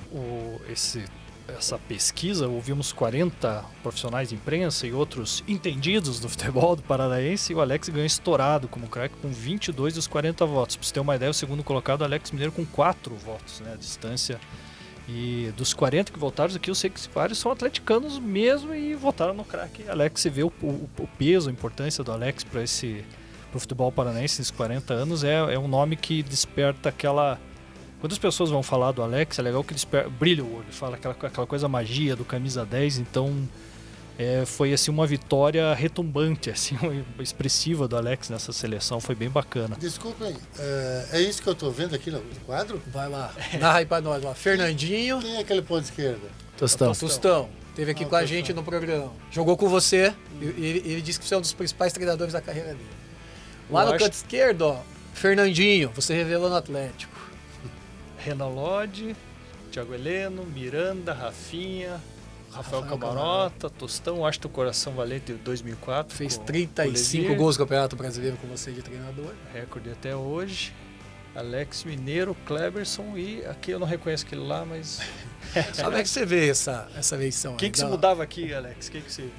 essa pesquisa. Ouvimos 40 profissionais de imprensa e outros entendidos do futebol do Paranaense, e o Alex ganhou estourado como craque com 22 dos 40 votos. Para você ter uma ideia, o segundo colocado, Alex Mineiro, com 4 votos, né, a distância. E dos 40 que votaram aqui, eu sei que vários são atleticanos mesmo e votaram no craque Alex. Você vê o peso, a importância do Alex para o futebol paranaense nesses 40 anos. É um nome que desperta aquela... Quando as pessoas vão falar do Alex, é legal que brilha o olho, fala aquela coisa magia do camisa 10, então foi assim uma vitória retumbante, assim, expressiva do Alex nessa seleção, foi bem bacana. Desculpa aí, é isso que eu tô vendo aqui no quadro? Vai lá, narra aí pra nós, ó. Fernandinho. Quem é aquele ponto esquerda? Tostão. Teve aqui com a gente no programa. Jogou com você, ele disse que você é um dos principais treinadores da carreira dele. Lá no canto esquerdo, ó, Fernandinho, você revelou no Atlético. Renan Lodge, Thiago Heleno, Miranda, Rafinha, Rafael Camarota, Tostão, acho que o Coração Valente de 2004. Fez 35 gols no Campeonato Brasileiro com você de treinador. Recorde até hoje. Alex Mineiro, Kleberson e aqui eu não reconheço aquele lá, mas... Como é que você vê essa eleição? Quem que se mudava aqui, Alex? Quem que se...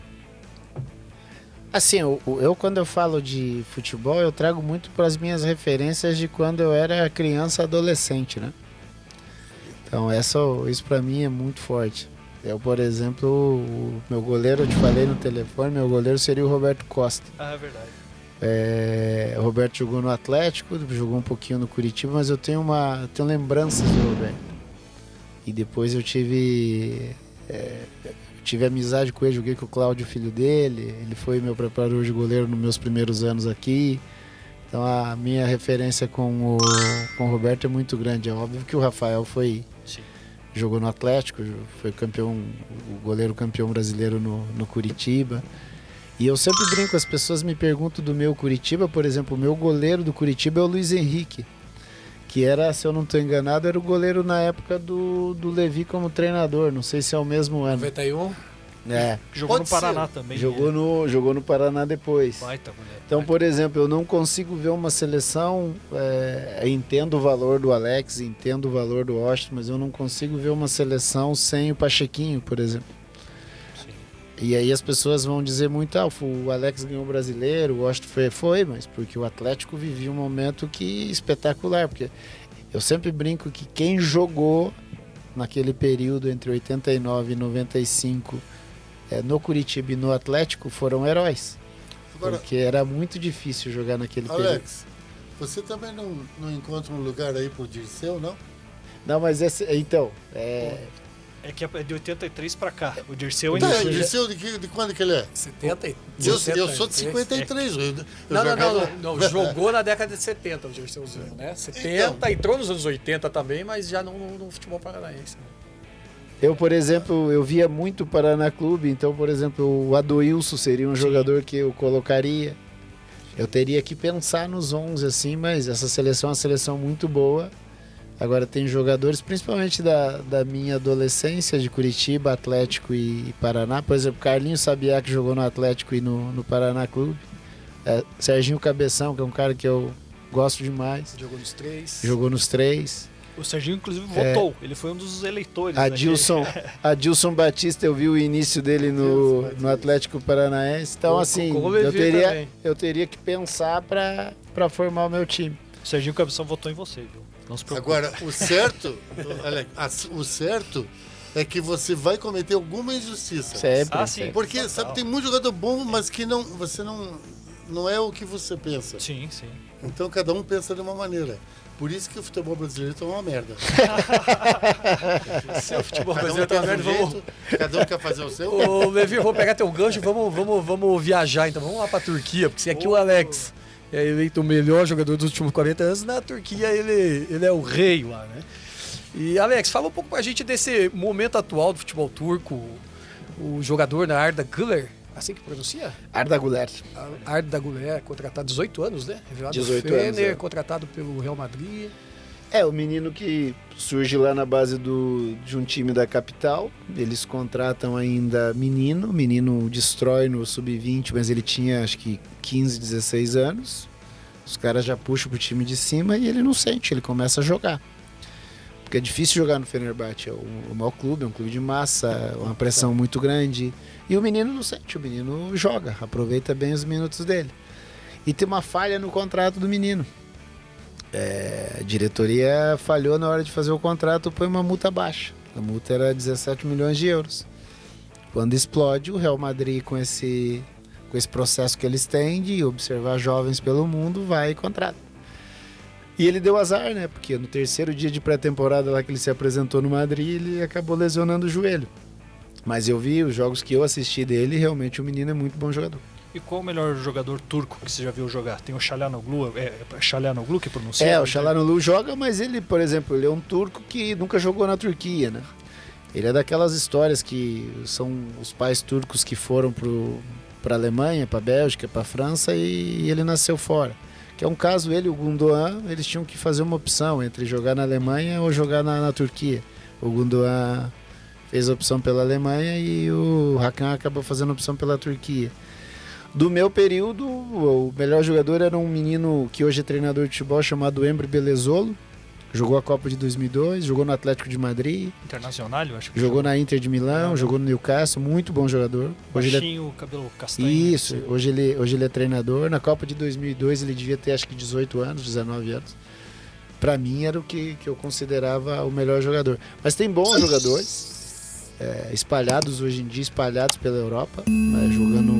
Assim, eu quando eu falo de futebol, eu trago muito para as minhas referências de quando eu era criança, adolescente, né? Então isso para mim é muito forte. Eu, por exemplo, o meu goleiro, eu te falei no telefone, meu goleiro seria o Roberto Costa. Ah, é verdade. O Roberto jogou no Atlético, jogou um pouquinho no Curitiba, mas eu tenho lembranças do Roberto. E depois eu tive amizade com ele, joguei com o Cláudio, filho dele, ele foi meu preparador de goleiro nos meus primeiros anos aqui. Então a minha referência com o Roberto é muito grande. É óbvio que o Rafael jogou no Atlético, foi o goleiro campeão brasileiro no Curitiba. E eu sempre brinco, as pessoas me perguntam do meu Curitiba, por exemplo, o meu goleiro do Curitiba é o Luiz Henrique, que era, se eu não estou enganado, era o goleiro na época do Levi como treinador, não sei se é o mesmo ano. 91? Jogou no Paraná também. Jogou no Paraná depois. Baita, mulher. Então, por exemplo, eu não consigo ver uma seleção, entendo o valor do Alex, entendo o valor do Washington, mas eu não consigo ver uma seleção sem o Pachequinho, por exemplo. Sim. E aí as pessoas vão dizer muito, o Alex ganhou o brasileiro, o Washington foi, mas porque o Atlético vivia um momento espetacular, porque eu sempre brinco que quem jogou naquele período entre 89 e 95 no Curitiba e no Atlético foram heróis. Agora, porque era muito difícil jogar naquele período. Alex, você também não encontra um lugar aí pro Dirceu, não? Não, mas então... É que é de 83 pra cá. O Dirceu ainda... O Dirceu de quando que ele é? 70. Eu sou de 53. Não. Jogou na década de 70 o Dirceuzinho, né? 70, entrou nos anos 80 também, mas já não no futebol paranaense. Eu, por exemplo, eu via muito o Paraná Clube, então, por exemplo, o Adoilson seria um jogador que eu colocaria. Eu teria que pensar nos 11 assim, mas essa seleção é uma seleção muito boa. Agora tem jogadores, principalmente da minha adolescência, de Curitiba, Atlético e Paraná. Por exemplo, Carlinhos Sabiá, que jogou no Atlético e no Paraná Clube. Serginho Cabeção, que é um cara que eu gosto demais. Jogou nos 3. Jogou nos 3. O Serginho, inclusive, votou. Ele foi um dos eleitores. Adilson Batista, eu vi o início dele no Atlético Paranaense. Então, assim, eu teria que pensar para formar o meu time. O Serginho Cabeção votou em você, viu? Não se preocupe. Agora, o certo é que você vai cometer alguma injustiça. Sempre. Sim. Porque, sabe, tem muito jogador bom, mas que você não é o que você pensa. Sim, sim. Então, cada um pensa de uma maneira. Por isso que o futebol brasileiro tá uma merda. Se o futebol Cada um brasileiro tá tem merda, um jeito, cada um quer fazer o seu. Ô, Levi, vou pegar teu gancho e vamos viajar então. Vamos lá pra Turquia, porque se aqui o Alex é eleito o melhor jogador dos últimos 40 anos, na Turquia ele é o rei lá, né? E Alex, fala um pouco pra gente desse momento atual do futebol turco. O jogador na Arda Güler, assim que pronuncia? Arda Güler. Arda Güler, contratado 18 anos, né? Revelado 18 Fener, anos, é. contratado pelo Real Madrid. É, o menino que surge lá na base de um time da capital. Eles contratam ainda menino. O menino destrói no sub-20, mas ele tinha acho que 15, 16 anos. Os caras já puxam pro time de cima e ele não sente, ele começa a jogar. Porque é difícil jogar no Fenerbahçe, é o maior clube, é um clube de massa, uma pressão muito grande. E o menino não sente, o menino joga, aproveita bem os minutos dele. E tem uma falha no contrato do menino. A diretoria falhou na hora de fazer o contrato, põe uma multa baixa. A multa era 17 milhões de euros. Quando explode, o Real Madrid, com esse processo que eles têm de observar jovens pelo mundo, vai e contrata. E ele deu azar, né? Porque no terceiro dia de pré-temporada lá que ele se apresentou no Madrid, ele acabou lesionando o joelho. Mas eu vi os jogos que eu assisti dele, realmente o menino é muito bom jogador. E qual o melhor jogador turco que você já viu jogar? Tem o Çalhanoğlu, Çalhanoğlu que pronuncia? O Çalhanoğlu joga, mas ele, por exemplo, ele é um turco que nunca jogou na Turquia, né? Ele é daquelas histórias que são os pais turcos que foram para a Alemanha, para a Bélgica, para a França e ele nasceu fora. Que é um caso, ele e o Gundogan, eles tinham que fazer uma opção entre jogar na Alemanha ou jogar na Turquia. O Gundogan fez a opção pela Alemanha e o Hakan acabou fazendo a opção pela Turquia. Do meu período, o melhor jogador era um menino que hoje é treinador de futebol chamado Emre Belözoğlu. Jogou a Copa de 2002, jogou no Atlético de Madrid. Internacional, eu acho que jogou na Inter de Milão, jogou no Newcastle, muito bom jogador. Hoje baixinho, cabelo castanho. Isso, hoje ele é treinador. Na Copa de 2002 ele devia ter acho que 18 anos, 19 anos. Pra mim era o que eu considerava o melhor jogador. Mas tem bons jogadores, espalhados hoje em dia, espalhados pela Europa, jogando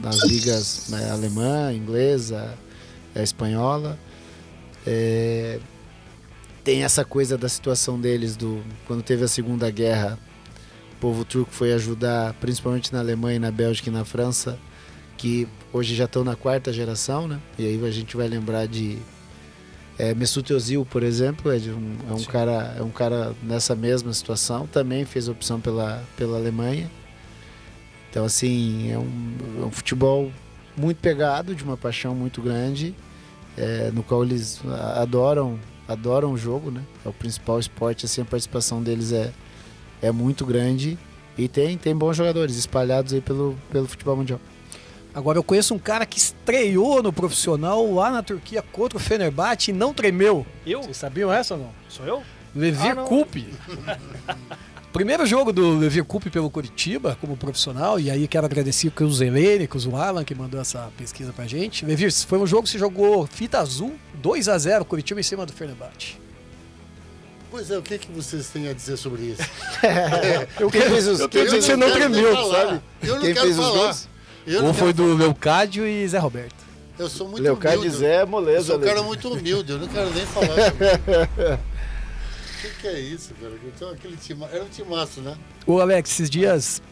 nas ligas alemã, inglesa, espanhola. Tem essa coisa da situação deles, quando teve a Segunda Guerra, o povo turco foi ajudar, principalmente na Alemanha, na Bélgica e na França, que hoje já estão na 4ª geração, né? E aí a gente vai lembrar de Mesut Özil, por exemplo, é um cara nessa mesma situação, também fez opção pela Alemanha. Então, assim, é um futebol muito pegado, de uma paixão muito grande, no qual eles adoram o jogo, né? É o principal esporte, assim, a participação deles é muito grande e tem bons jogadores espalhados aí pelo futebol mundial. Agora eu conheço um cara que estreou no profissional lá na Turquia contra o Fenerbahçe e não tremeu. Eu? Vocês sabiam essa ou não? Sou eu? Levir Coupe. Primeiro jogo do Levir Coupe pelo Curitiba como profissional, e aí quero agradecer com os Helênicos, o Alan que mandou essa pesquisa pra gente. Levir, foi um jogo que você jogou fita azul, 2-0 Curitiba em cima do Fenerbahçe. Pois é, o que vocês têm a dizer sobre isso? Quem fez os você não tremeu, sabe? Eu não quero falar. Ou foi do Leocádio e Zé Roberto. Eu sou muito Leocádio humilde. e Zé é moleza. Eu sou um cara muito humilde, eu não quero nem falar sobre isso. O que é isso, cara? Então, era um timaço, né? Ô Alex, esses dias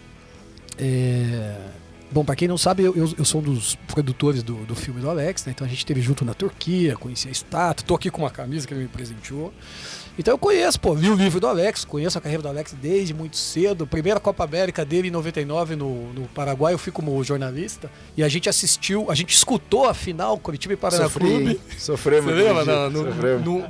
Bom, pra quem não sabe, eu sou um dos produtores do filme do Alex, né? Então a gente esteve junto na Turquia, conheci a estátua, tô aqui com uma camisa que ele me presenteou. Então eu conheço, li o livro do Alex, conheço a carreira do Alex desde muito cedo. Primeira Copa América dele em 99 no Paraguai, eu fui como jornalista. E a gente escutou a final, Curitiba e Paraná Clube. Sofremos. Você lembra?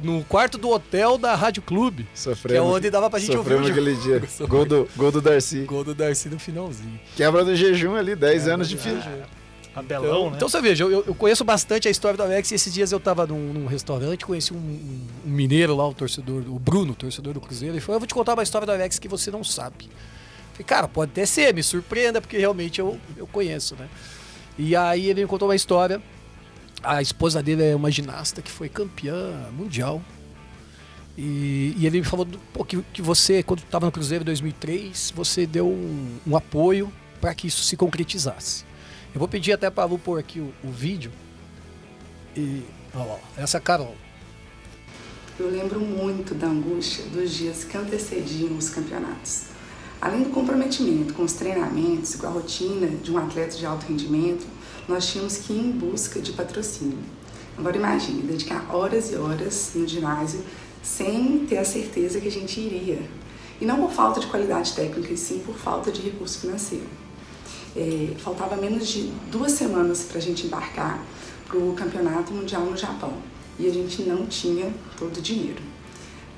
No quarto do hotel da Rádio Clube. Sofremos. Que é onde dava pra gente ouvir o jogo. Aquele dia. Gol do Darcy. Gol do Darcy no finalzinho. Quebra do jejum ali, 10 anos de fila. Abelão, né? Então você veja, eu conheço bastante a história do Alex e esses dias eu tava num restaurante, conheci um mineiro lá, o Bruno, torcedor do Cruzeiro, ele falou, eu vou te contar uma história do Alex que você não sabe. Falei, cara, pode até ser, me surpreenda, porque realmente eu conheço, né? E aí ele me contou uma história, a esposa dele é uma ginasta que foi campeã mundial, e ele me falou que você, quando estava no Cruzeiro em 2003, você deu um apoio para que isso se concretizasse. Eu vou pedir até para a Lu pôr aqui o vídeo. E, ó, essa é a Carol. Eu lembro muito da angústia dos dias que antecediam os campeonatos. Além do comprometimento com os treinamentos e com a rotina de um atleta de alto rendimento, nós tínhamos que ir em busca de patrocínio. Agora imagine, dedicar horas e horas no ginásio sem ter a certeza que a gente iria. E não por falta de qualidade técnica, e sim por falta de recurso financeiro. Faltava menos de 2 semanas para a gente embarcar para o campeonato mundial no Japão e a gente não tinha todo o dinheiro.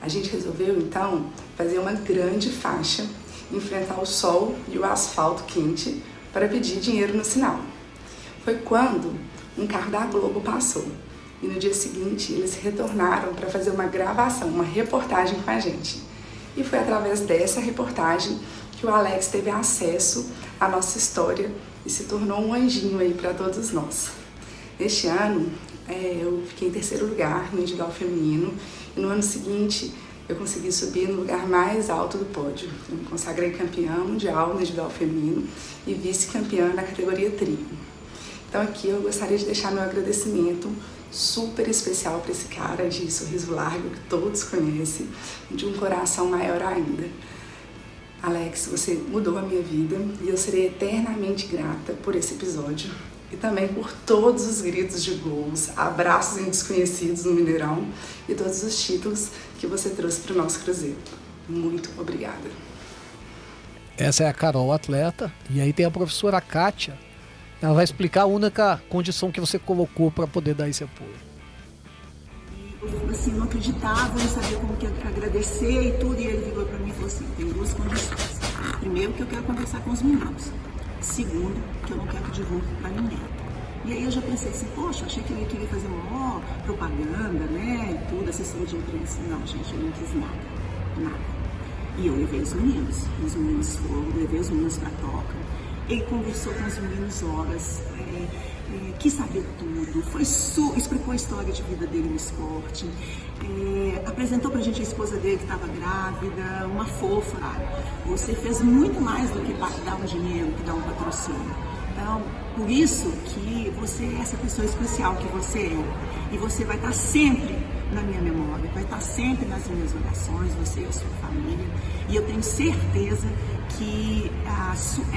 A gente resolveu então fazer uma grande faixa, enfrentar o sol e o asfalto quente para pedir dinheiro no sinal. Foi quando um carro da Globo passou e no dia seguinte eles retornaram para fazer uma gravação, uma reportagem com a gente. E foi através dessa reportagem que o Alex teve acesso à nossa história e se tornou um anjinho aí para todos nós. Este ano, eu fiquei em 3º lugar no individual feminino e no ano seguinte eu consegui subir no lugar mais alto do pódio. Eu me consagrei campeã mundial no individual feminino e vice-campeã na categoria trio. Então aqui eu gostaria de deixar meu agradecimento super especial para esse cara de sorriso largo que todos conhecem, de um coração maior ainda. Alex, você mudou a minha vida e eu serei eternamente grata por esse episódio e também por todos os gritos de gols, abraços em desconhecidos no Mineirão e todos os títulos que você trouxe para o nosso Cruzeiro. Muito obrigada. Essa é a Carol, atleta, e aí tem a professora Kátia. Ela vai explicar a única condição que você colocou para poder dar esse apoio. Eu assim, não acreditava, não sabia como que agradecer e tudo, e ele ligou para mim e falou assim, tem 2 condições. Primeiro, que eu quero conversar com os meninos. Segundo, que eu não quero que divulgue para ninguém. E aí eu já pensei assim, poxa, achei que ele queria fazer uma propaganda, né, e tudo, assessoria de imprensa. Não, gente, eu não quis nada. E eu levei os meninos foram, levei os meninos para a toca. Ele conversou com os meninos horas, quis saber tudo, explicou a história de vida dele no esporte, apresentou pra gente a esposa dele que estava grávida, uma fofa. Você fez muito mais do que dar um dinheiro, que dar um patrocínio. Então, por isso que você é essa pessoa especial que você é. E você vai estar sempre na minha memória, vai estar sempre nas minhas orações, você e a sua família. E eu tenho certeza que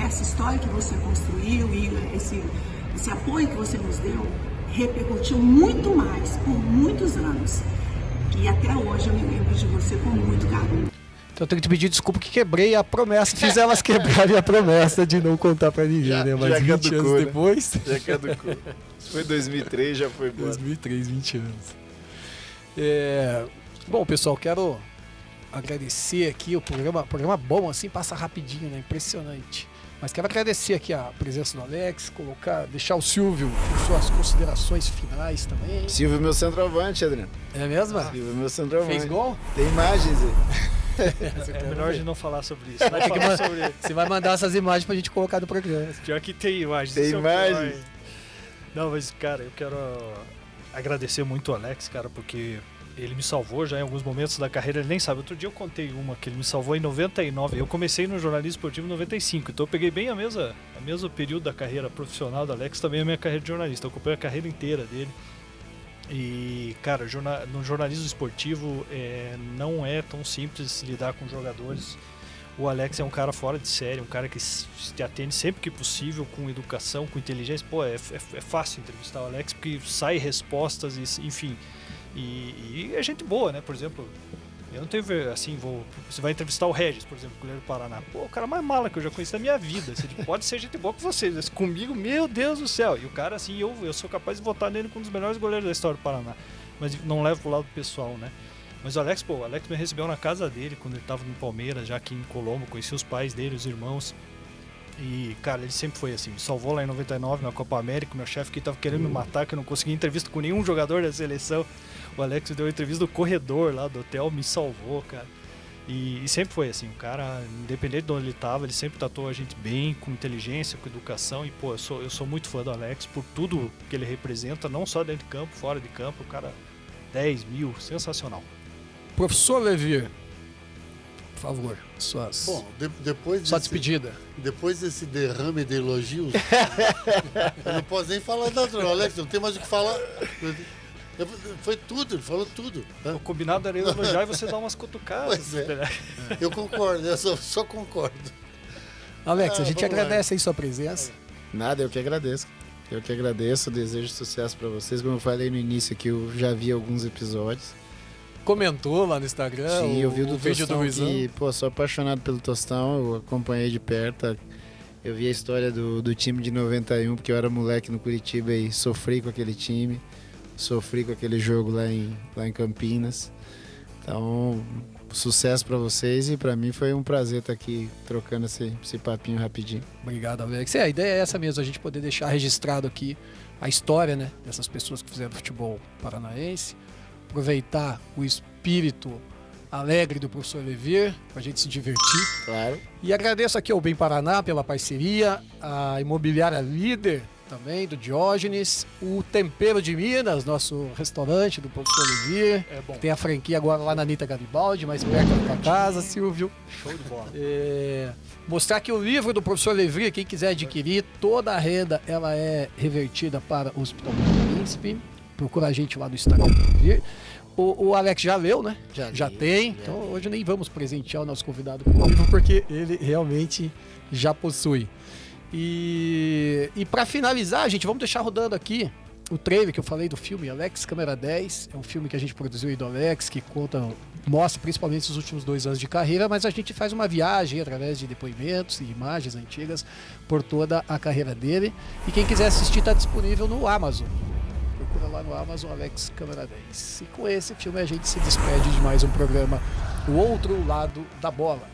essa história que você construiu e esse apoio que você nos deu repercutiu muito mais por muitos anos. E até hoje eu me lembro de você com muito carinho. Então eu tenho que te pedir desculpa que quebrei a promessa, fiz elas quebrarem a promessa de não contar pra ninguém, né? Mas 20 anos depois... Já caducou. Isso foi 2003, já foi embora. 2003, 20 anos. Bom, pessoal, quero agradecer aqui o programa bom, assim, passa rapidinho, né? Impressionante. Mas quero agradecer aqui a presença do Alex, deixar o Silvio com suas considerações finais também. Silvio, meu centroavante, Adriano. É mesmo? Silvio, meu centroavante. Fez gol? Tem imagens aí. É melhor de não falar sobre isso. Você vai mandar essas imagens pra gente colocar no programa. Pior que tem imagens. Tem imagens? Não, mas, cara, eu quero agradecer muito o Alex, cara, porque ele me salvou já em alguns momentos da carreira, ele nem sabe. Outro dia eu contei uma que ele me salvou em 99. Eu comecei no jornalismo esportivo em 95, então eu peguei bem a mesmo período da carreira profissional do Alex, também a minha carreira de jornalista. Eu acompanhei a carreira inteira dele. E, cara, no jornalismo esportivo não é tão simples lidar com jogadores. O Alex é um cara fora de série, um cara que te atende sempre que possível, com educação, com inteligência. Pô, é fácil entrevistar o Alex, porque sai respostas, enfim. E é gente boa, né? Por exemplo, eu não tenho, assim, você vai entrevistar o Regis, por exemplo, goleiro do Paraná. Pô, o cara mais mala que eu já conheci na minha vida. Você pode ser gente boa com vocês, mas comigo, meu Deus do céu. E o cara, assim, eu sou capaz de votar nele como um dos melhores goleiros da história do Paraná. Mas não levo pro lado pessoal, né? Mas o Alex me recebeu na casa dele quando ele tava no Palmeiras, já aqui em Colombo, conheci os pais dele, os irmãos. E, cara, ele sempre foi assim, me salvou lá em 99 na Copa América, meu chefe que tava querendo me matar, que eu não conseguia entrevista com nenhum jogador da seleção. O Alex me deu uma entrevista do corredor lá do hotel, me salvou, cara. E sempre foi assim, o cara, independente de onde ele tava, ele sempre tratou a gente bem, com inteligência, com educação. E, pô, eu sou muito fã do Alex por tudo que ele representa, não só dentro de campo, fora de campo. O cara, 10 mil, sensacional. Professor Levi, por favor, Bom, depois sua despedida. Depois desse derrame de elogios, eu não posso nem falar nada, não, Alex, não tem mais o que falar. Foi tudo, ele falou tudo. O combinado era eu elogiar e você dar umas cutucadas. Pois é. Eu concordo, eu só concordo. Alex, a gente vamos lá. agradece aí sua presença. Nada, eu que agradeço. Eu que agradeço, desejo sucesso para vocês. Como eu falei no início aqui, eu já vi alguns episódios. Comentou lá no Instagram. Sim, eu vi do vídeo do Tostão Luizão. que, pô, sou apaixonado pelo Tostão, eu acompanhei de perto. Eu vi a história do time de 91, porque eu era moleque no Curitiba e sofri com aquele time. Sofri com aquele jogo lá em Campinas. Então, sucesso para vocês e para mim foi um prazer estar aqui trocando esse papinho rapidinho. Obrigado, Alex. A ideia é essa mesmo, a gente poder deixar registrado aqui a história, né, dessas pessoas que fizeram futebol paranaense, aproveitar o espírito alegre do professor Levi, para a gente se divertir. Claro. E agradeço aqui ao Bem Paraná pela parceria, a Imobiliária Líder também, do Diógenes, o Tempero de Minas, nosso restaurante do professor Levi. É bom. Tem a franquia agora lá na Anitta Garibaldi, mais perto da tua casa, Silvio. Show de bola. Mostrar que o livro do professor Levi, quem quiser adquirir, toda a renda ela é revertida para o Hospital do Príncipe. Procura a gente lá no Instagram do Levi. O Alex já leu, né? Já li, tem. já. Então hoje nem vamos presentear o nosso convidado com o livro, porque ele realmente já possui. E para finalizar, gente, vamos deixar rodando aqui o trailer que eu falei do filme Alex Câmera 10. É um filme que a gente produziu aí do Alex, que mostra principalmente os últimos 2 anos de carreira, mas a gente faz uma viagem através de depoimentos e imagens antigas por toda a carreira dele. E quem quiser assistir está disponível no Amazon. Procura lá no Amazon Alex Câmera 10. E com esse filme a gente se despede de mais um programa O Outro Lado da Bola.